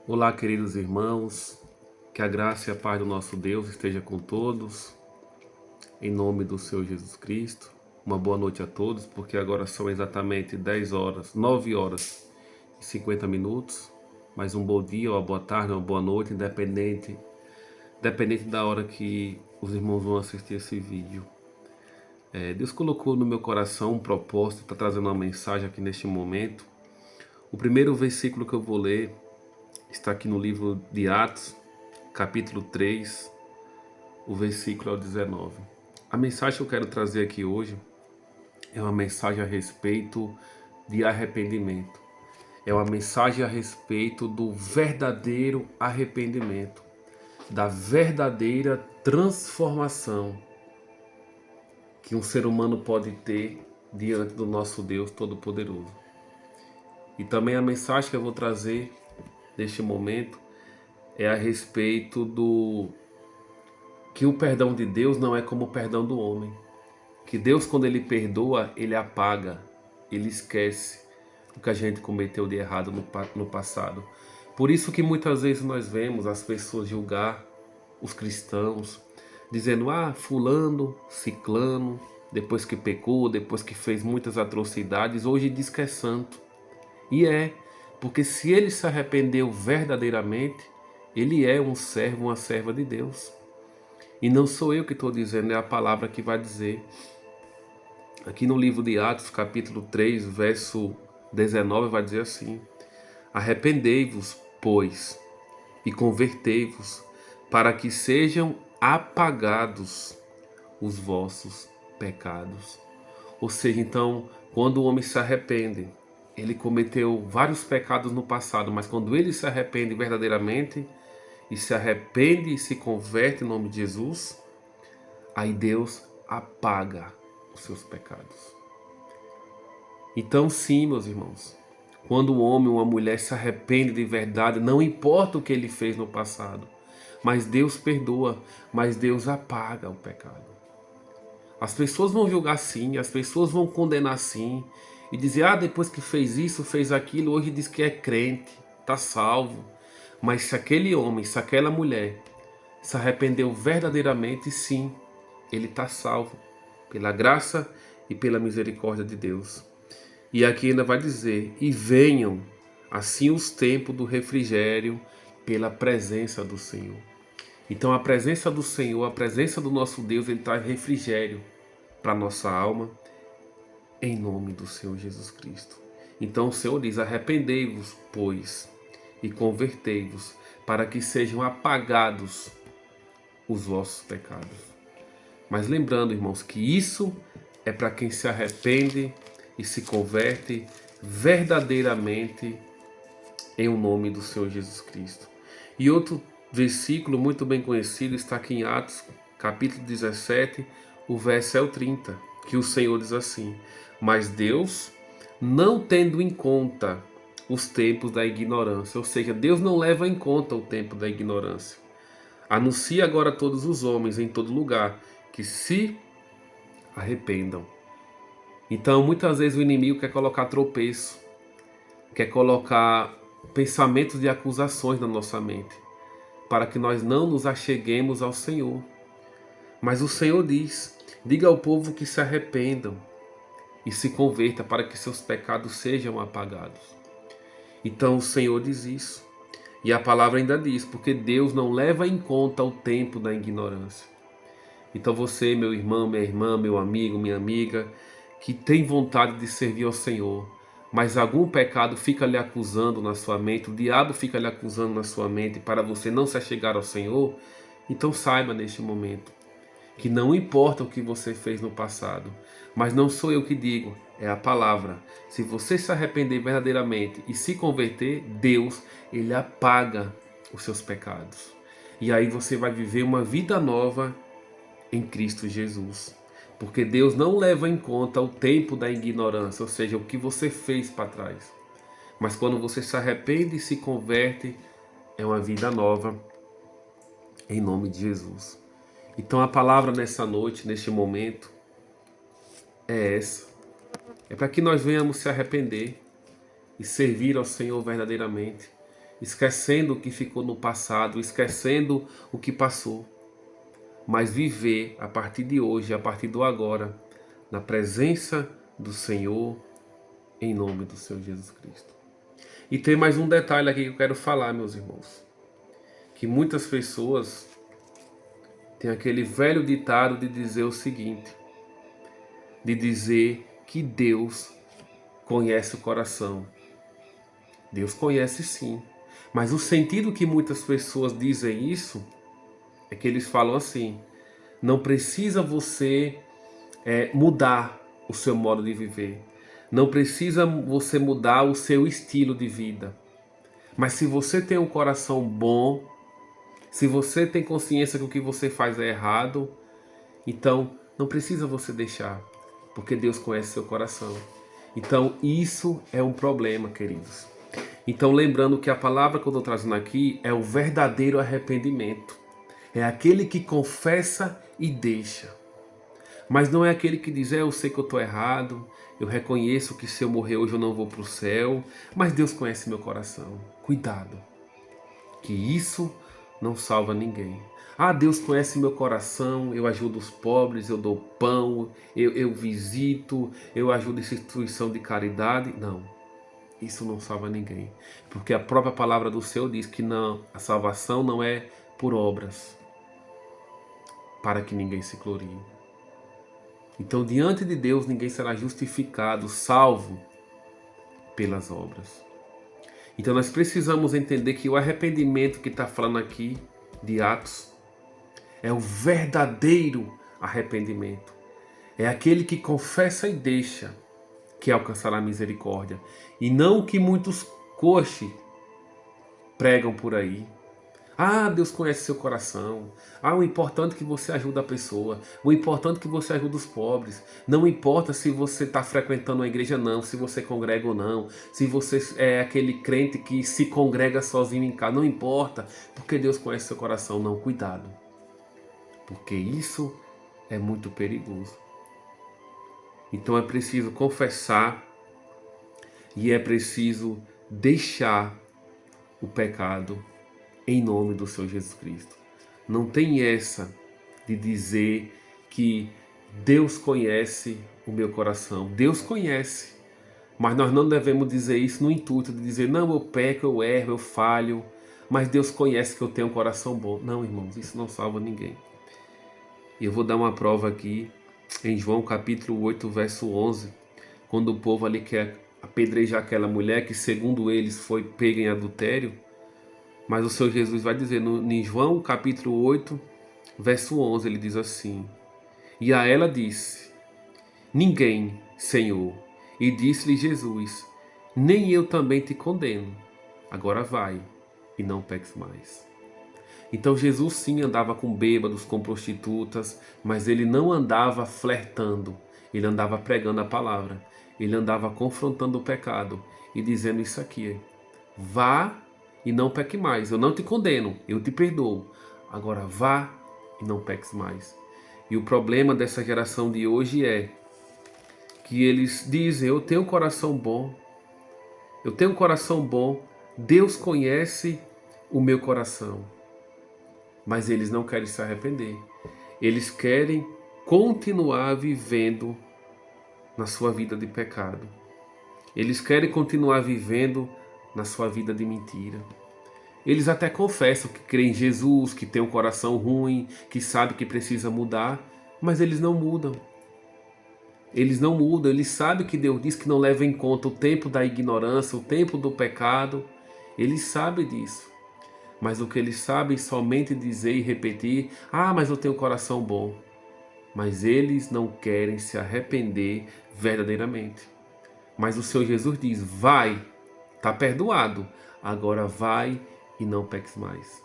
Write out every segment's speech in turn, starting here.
Olá, queridos irmãos, que a graça e a paz do nosso Deus esteja com todos, em nome do Senhor Jesus Cristo. Uma boa noite a todos, porque agora são exatamente 10 horas, 9 horas e 50 minutos. Mais um bom dia, uma boa tarde, uma boa noite, independente da hora que os irmãos vão assistir esse vídeo. Deus colocou no meu coração um propósito, está trazendo uma mensagem aqui neste momento. O primeiro versículo que eu vou ler está aqui no livro de Atos, capítulo 3, o versículo é o 19. A mensagem que eu quero trazer aqui hoje é uma mensagem a respeito de arrependimento. É uma mensagem a respeito do verdadeiro arrependimento, da verdadeira transformação que um ser humano pode ter diante do nosso Deus Todo-Poderoso. E também a mensagem que eu vou trazer neste momento é a respeito do que o perdão de Deus não é como o perdão do homem. Que Deus, quando Ele perdoa, Ele apaga, Ele esquece o que a gente cometeu de errado no passado. Por isso que muitas vezes nós vemos as pessoas julgar os cristãos, dizendo, fulano, ciclano, depois que pecou, depois que fez muitas atrocidades, hoje diz que é santo. E é, porque se ele se arrependeu verdadeiramente, ele é um servo, uma serva de Deus. E não sou eu que estou dizendo, é a palavra que vai dizer. Aqui no livro de Atos, capítulo 3, verso 19, vai dizer assim: Arrependei-vos, pois, e convertei-vos, para que sejam apagados os vossos pecados. Ou seja, então, quando o homem se arrepende, ele cometeu vários pecados no passado, mas quando ele se arrepende verdadeiramente, e se arrepende e se converte em nome de Jesus, aí Deus apaga os seus pecados. Então sim, meus irmãos, quando um homem ou uma mulher se arrepende de verdade, não importa o que ele fez no passado, mas Deus perdoa, mas Deus apaga o pecado. As pessoas vão julgar sim, as pessoas vão condenar sim, e dizer, depois que fez isso, fez aquilo, hoje diz que é crente, está salvo. Mas se aquele homem, se aquela mulher se arrependeu verdadeiramente, sim, ele está salvo, pela graça e pela misericórdia de Deus. E aqui ainda vai dizer, e venham assim os tempos do refrigério pela presença do Senhor. Então a presença do Senhor, a presença do nosso Deus, ele traz refrigério para a nossa alma, em nome do Senhor Jesus Cristo. Então o Senhor diz, arrependei-vos, pois, e convertei-vos, para que sejam apagados os vossos pecados. Mas lembrando, irmãos, que isso é para quem se arrepende e se converte verdadeiramente em o nome do Senhor Jesus Cristo. E outro versículo muito bem conhecido está aqui em Atos, capítulo 17, o verso é o 30, que o Senhor diz assim: Mas Deus, não tendo em conta os tempos da ignorância, ou seja, Deus não leva em conta o tempo da ignorância, anuncia agora a todos os homens em todo lugar que se arrependam. Então, muitas vezes o inimigo quer colocar tropeço, quer colocar pensamentos de acusações na nossa mente, para que nós não nos acheguemos ao Senhor. Mas o Senhor diz, diga ao povo que se arrependam e se converta para que seus pecados sejam apagados. Então o Senhor diz isso. E a palavra ainda diz, porque Deus não leva em conta o tempo da ignorância. Então você, meu irmão, minha irmã, meu amigo, minha amiga, que tem vontade de servir ao Senhor, mas algum pecado fica lhe acusando na sua mente, o diabo fica lhe acusando na sua mente para você não se achegar ao Senhor, então saiba neste momento que não importa o que você fez no passado, mas não sou eu que digo, é a palavra. Se você se arrepender verdadeiramente e se converter, Deus, ele apaga os seus pecados. E aí você vai viver uma vida nova em Cristo Jesus. Porque Deus não leva em conta o tempo da ignorância, ou seja, o que você fez para trás. Mas quando você se arrepende e se converte, é uma vida nova, em nome de Jesus. Então a palavra nessa noite, neste momento, é essa. É para que nós venhamos se arrepender e servir ao Senhor verdadeiramente. esquecendo o que ficou no passado, esquecendo o que passou, mas viver a partir de hoje, a partir do agora, na presença do Senhor, em nome do Senhor Jesus Cristo. E tem mais um detalhe aqui que eu quero falar, meus irmãos, que muitas pessoas têm aquele velho ditado de dizer o seguinte, de dizer que Deus conhece o coração. Deus conhece sim, mas o sentido que muitas pessoas dizem isso é que eles falam assim, não precisa você mudar o seu modo de viver, não precisa você mudar o seu estilo de vida, mas se você tem um coração bom, se você tem consciência que o que você faz é errado, então não precisa você deixar, porque Deus conhece seu coração. Então isso é um problema, queridos. Então lembrando que a palavra que eu estou trazendo aqui é o verdadeiro arrependimento. É aquele que confessa e deixa. Mas não é aquele que diz, eu sei que eu estou errado, eu reconheço que se eu morrer hoje eu não vou para o céu, mas Deus conhece meu coração. Cuidado, que isso não salva ninguém. Ah, Deus conhece meu coração, eu ajudo os pobres, eu dou pão, eu visito, eu ajudo essa instituição de caridade. Não, isso não salva ninguém. Porque a própria palavra do Senhor diz que não, a salvação não é por obras, para que ninguém se glorie. Então, diante de Deus, ninguém será justificado, salvo pelas obras. Então, nós precisamos entender que o arrependimento que está falando aqui de Atos é o verdadeiro arrependimento. É aquele que confessa e deixa que alcançará a misericórdia. E não o que muitos coaches pregam por aí. Ah, Deus conhece seu coração. Ah, o importante é que você ajuda a pessoa. O importante é que você ajuda os pobres. Não importa se você está frequentando a igreja ou não, se você congrega ou não, se você é aquele crente que se congrega sozinho em casa. Não importa, porque Deus conhece seu coração. Não, cuidado. Porque isso é muito perigoso. Então é preciso confessar e é preciso deixar o pecado em nome do Senhor Jesus Cristo. Não tem essa de dizer que Deus conhece o meu coração. Deus conhece, mas nós não devemos dizer isso no intuito de dizer, não, eu peco, eu erro, eu falho, mas Deus conhece que eu tenho um coração bom. Não, irmãos, isso não salva ninguém. E eu vou dar uma prova aqui em João capítulo 8, verso 11, quando o povo ali quer apedrejar aquela mulher que segundo eles foi pega em adultério. Mas o Senhor Jesus vai dizer em João capítulo 8, verso 11, ele diz assim, e a ela disse, ninguém, Senhor. E disse-lhe Jesus, nem eu também te condeno. Agora vai e não peques mais. Então Jesus sim andava com bêbados, com prostitutas, mas ele não andava flertando, ele andava pregando a palavra, ele andava confrontando o pecado e dizendo isso aqui, vá e não peque mais, eu não te condeno, eu te perdoo, agora vá e não peques mais. E o problema dessa geração de hoje é que eles dizem, eu tenho um coração bom, eu tenho um coração bom, Deus conhece o meu coração. Mas eles não querem se arrepender. Eles querem continuar vivendo na sua vida de pecado. Eles querem continuar vivendo na sua vida de mentira. Eles até confessam que creem em Jesus, que tem um coração ruim, que sabe que precisa mudar, mas eles não mudam. Eles não mudam, eles sabem que Deus diz que não leva em conta o tempo da ignorância, o tempo do pecado. Eles sabem disso. Mas o que eles sabem somente dizer e repetir, ah, mas eu tenho um coração bom. Mas eles não querem se arrepender verdadeiramente. Mas o Senhor Jesus diz, vai, está perdoado, agora vai e não peques mais.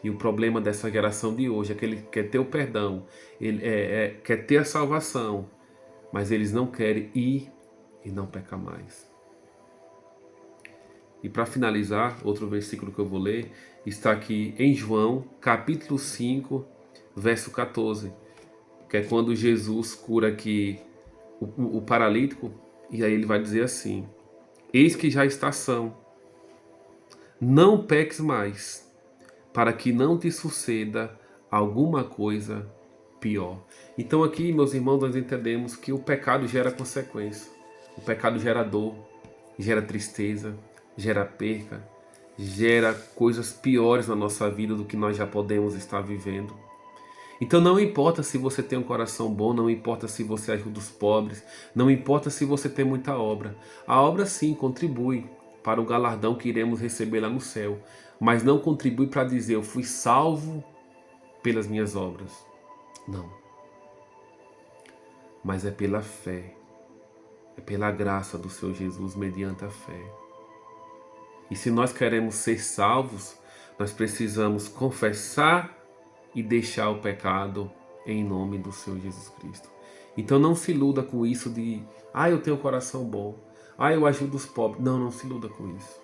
E o problema dessa geração de hoje é que ele quer ter o perdão, ele quer ter a salvação, mas eles não querem ir e não pecar mais. E para finalizar, outro versículo que eu vou ler está aqui em João, capítulo 5, verso 14, que é quando Jesus cura aqui o paralítico, e aí ele vai dizer assim, eis que já está são, não peques mais, para que não te suceda alguma coisa pior. Então aqui, meus irmãos, nós entendemos que o pecado gera consequência. O pecado gera dor, gera tristeza, gera perca, gera coisas piores na nossa vida do que nós já podemos estar vivendo. Então não importa se você tem um coração bom, não importa se você ajuda os pobres, não importa se você tem muita obra. A obra sim contribui para o galardão que iremos receber lá no céu, mas não contribui para dizer eu fui salvo pelas minhas obras. Não. Mas é pela fé, é pela graça do Senhor Jesus mediante a fé. E se nós queremos ser salvos, nós precisamos confessar e deixar o pecado em nome do Senhor Jesus Cristo. Então não se iluda com isso de, eu tenho um coração bom, eu ajudo os pobres. Não, não se iluda com isso.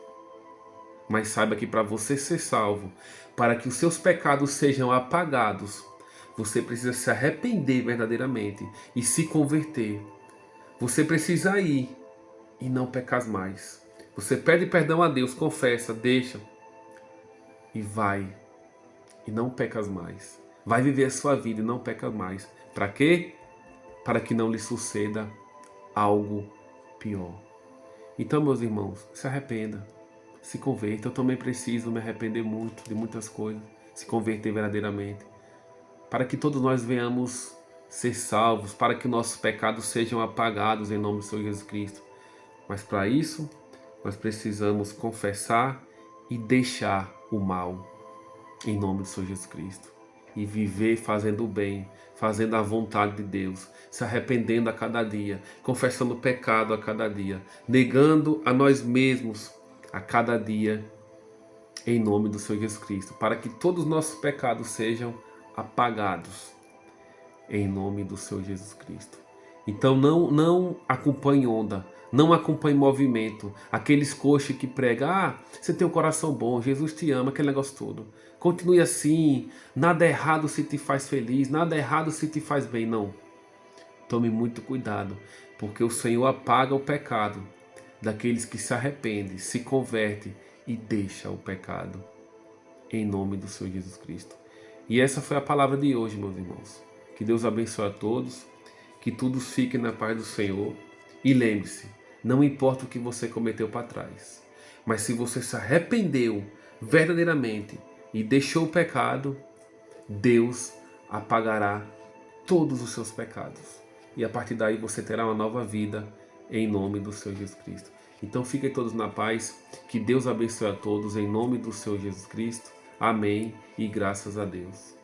Mas saiba que para você ser salvo, para que os seus pecados sejam apagados, você precisa se arrepender verdadeiramente e se converter. Você precisa ir e não pecar mais. Você pede perdão a Deus, confessa, deixa e vai. E não pecas mais. Vai viver a sua vida e não peca mais. Para quê? Para que não lhe suceda algo pior. Então, meus irmãos, se arrependa, se converta. Eu também preciso me arrepender muito de muitas coisas, se converter verdadeiramente, para que todos nós venhamos ser salvos, para que nossos pecados sejam apagados em nome do Senhor Jesus Cristo. Mas para isso, nós precisamos confessar e deixar o mal em nome do Senhor Jesus Cristo. E viver fazendo o bem, fazendo a vontade de Deus, se arrependendo a cada dia, confessando o pecado a cada dia, negando a nós mesmos a cada dia, em nome do Senhor Jesus Cristo, para que todos os nossos pecados sejam apagados, em nome do Senhor Jesus Cristo. Então não acompanhe onda, não acompanhe movimento, aqueles coxos que pregam, você tem um coração bom, Jesus te ama, aquele negócio todo. Continue assim, nada errado se te faz feliz, nada errado se te faz bem, não. Tome muito cuidado, porque o Senhor apaga o pecado daqueles que se arrependem, se convertem e deixam o pecado, em nome do Senhor Jesus Cristo. E essa foi a palavra de hoje, meus irmãos. Que Deus abençoe a todos, que tudo fique na paz do Senhor. E lembre-se, não importa o que você cometeu para trás, mas se você se arrependeu verdadeiramente e deixou o pecado, Deus apagará todos os seus pecados. E a partir daí você terá uma nova vida em nome do Senhor Jesus Cristo. Então fiquem todos na paz, que Deus abençoe a todos em nome do Senhor Jesus Cristo. Amém e graças a Deus.